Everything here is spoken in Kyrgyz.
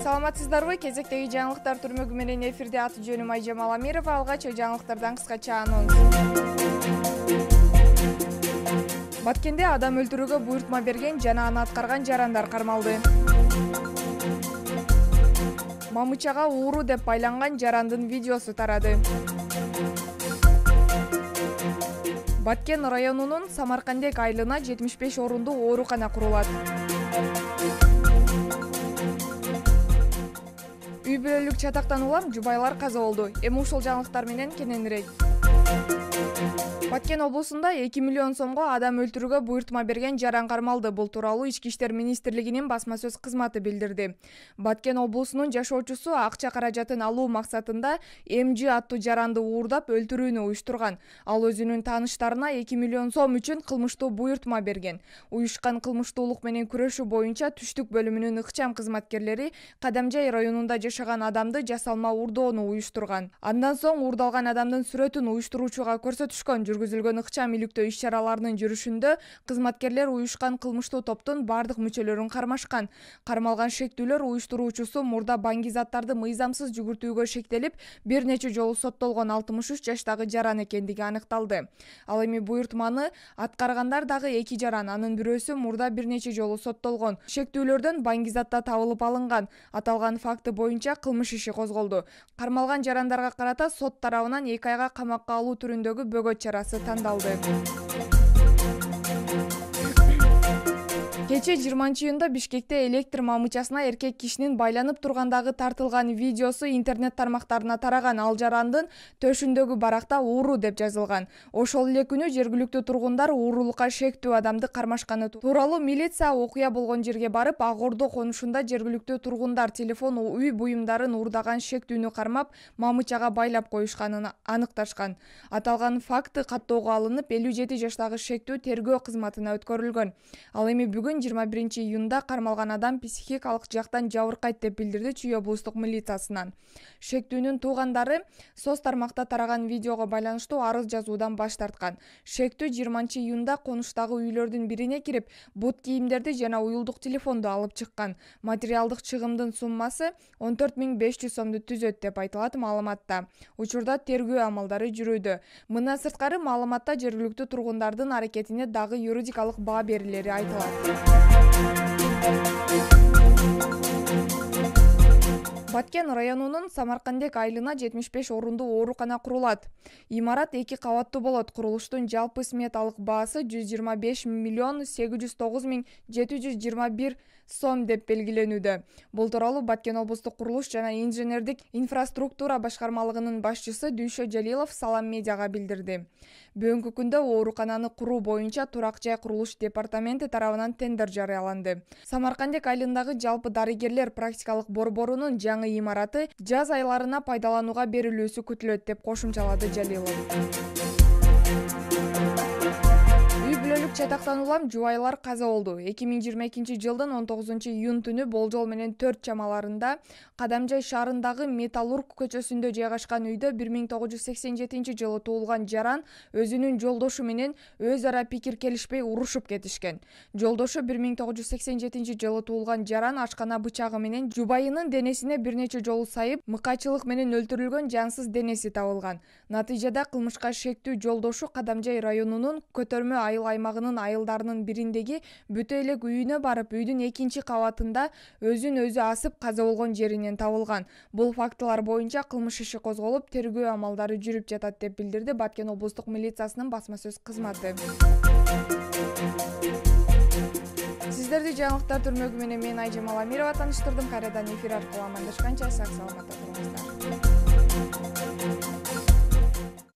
Саламатсыздарбы? Кезектеги жаңылыктар түрмөгү менен эфирде аты жөнүм Айжамал Амирова. Алгач жаңылыктардан кыскача анонс. Баткенде адам өлтүрүүгө буйртма берген жана аны аткарган жарандар кармалды. Мамычага ууру деп байланган жарандын видеосу тарады. Баткен районунун Самаркандек айылына 75 орундуу оорукана курулат. Үй бүлөлүк чатактан улам жубайлар каза болду. Эми ушул жаңылыктар менен кененирээк. Баткен облусунда 2 миллион сомго адам өлтүрүүгө буйртма берген жаран кармалды. Бул тууралуу Ички иштер министрлигинин басма сөз кызматы билдирди. Баткен облусунун жашоочусу акча каражатын алуу максатында МЖ аттуу жаранды уурдап өлтүрүүнү уюштурган. Ал өзүнүн тааныштарына 2 миллион сом үчүн кылмыштуу буйртма берген. Уюшкан кылмыштуулук менен күрөшүү боюнча түштүк бөлүмүнүн ыкчам кызматкерлери Кадамжай районунда жашаган адамды жасалма уурдоону уюштурган. Андан соң уурдалган адамдын сүрөтүн уюштуруучуга көрсөтүшкөн. Жүргүзүлгөн ыкчам иликтөө иш-чараларынын жүрүшүндө кызматкерлер уюшкан кылмыштуу топтун бардык мүчөлөрүн кармашкан. Кармалган шектүүлөр уюштуруучусу мурда баңгизаттарды мыйзамсыз жүгүртүүгө шектелип, бир нече жолу соттолгон 63 жаштагы жаран экендиги аныкталды. Ал эми буйртманы аткаргандар дагы 2 жаран, анын бирөөсү мурда бир нече жолу соттолгон. Шектүүлөрдөн баңгизатта табылып алынган. Аталган факты боюнча кылмыш иши козголду. Кармалган жарандарга карата сот тарабынан 2 айга камакка алуу түрүндөгү бөгөт чарасы тандалды. Кече 20-июнда Бишкекте электр мамычасына эркек кишинин байланып тургандагы тартылган видеосу интернет тармактарына тараган. Ал жарандын төшүндөгү баракта ууру деп жазылган. Ошол эле күнү жергиликтүү тургундар уурулукка шектүү адамды кармашканы тууралуу милиция окуя болгон жерге барып, Ак Ордо конушунда жергиликтүү тургундар телефон үй буюмдарын уурдаган шектүүнү кармап, мамычага байлап коюшканын аныкташкан. Аталган факты каттоого алынып, 57 жаштагы шектүү тергөө кызматына өткөрүлгөн. Ал эми бүгүн 21-июнда кармалган адам психикалык жактан жабыркайт деп билдирди Чүй облустук милициясынан. Шектүүнүн туугандары соц тармакта тараган видеого байланыштуу арыз жазуудан баш тарткан. Шектүү 20-июнда конуштагы үйлөрдүн бирине кирип, бут кийимдерди жана уюлдук телефонду алып чыккан. Материалдык чыгымдын суммасы 14500 сомду түзөт деп айтылат маалыматта. Учурда тергөө амалдары жүрүүдө. Мындан сырткары маалыматта жергиликтүү тургундардын аракетине дагы юридикалык баа берилери айтылат. Баткен районунун Самаркандек айылына 75 орундуу оорукана курулат. Имарат 2 кабаттуу болот. Курулуштун жалпы сметалык баасы 125 миллион 809 миң 721 сом деп белгиленүүдө. Бул тууралуу Баткен облустук курулуш жана инженердик инфраструктура башкармалыгынын башчысы Дүйшө Жалилов Салам медиага билдирди. Бүгүнкү күндө оорукананы куруу боюнча Турак жай курулуш департаменти тарабынан тендер жарыяланды. Самаркандек айылындагы жалпы дарыгерлер практикалык борборунун жаңы имараты жаз айларына пайдаланууга берилүүсү күтүлөт деп кошумчалады Жалилов. Чатактан улам жубайлар каза болду. 2022 жылдын 19-июн түнү болжол менен 4 чамаларында Кадамжай шаарындагы Металлург көчөсүндө жайгашкан үйдө 1987 жылы туулган жаран өзүнүн жолдошу менен өз ара пикир келишпей урушуп кетишкен. Жолдошу 1987 жылы туулган жаран ашкана бычагы менен жубайынын денесине бир нече жолу сайып, мыкачылык менен өлтүрүлгөн жансыз денеси табылган. Натыйжада кылмышка шектүү жолдошу Кадамжай районунун Көтөрмө айыл аймагынын айылдарынын бириндеги бүтө элек үйүнө барып, үйдүн 2 кабатында өзүн өзү асып каза болгон жеринен табылган. Бул фактылар боюнча кылмыш иши козголуп, тергөө амалдары жүрүп жатат деп билдирди Баткен облустук милициясынын басма сөз кызматы. Сиздерди жаңылыктар түрмөгү менен мен Айжамал Амирова тааныштырдым. Кайрадан эфир аркылуу амандашканча сак саламатта туруңуздар.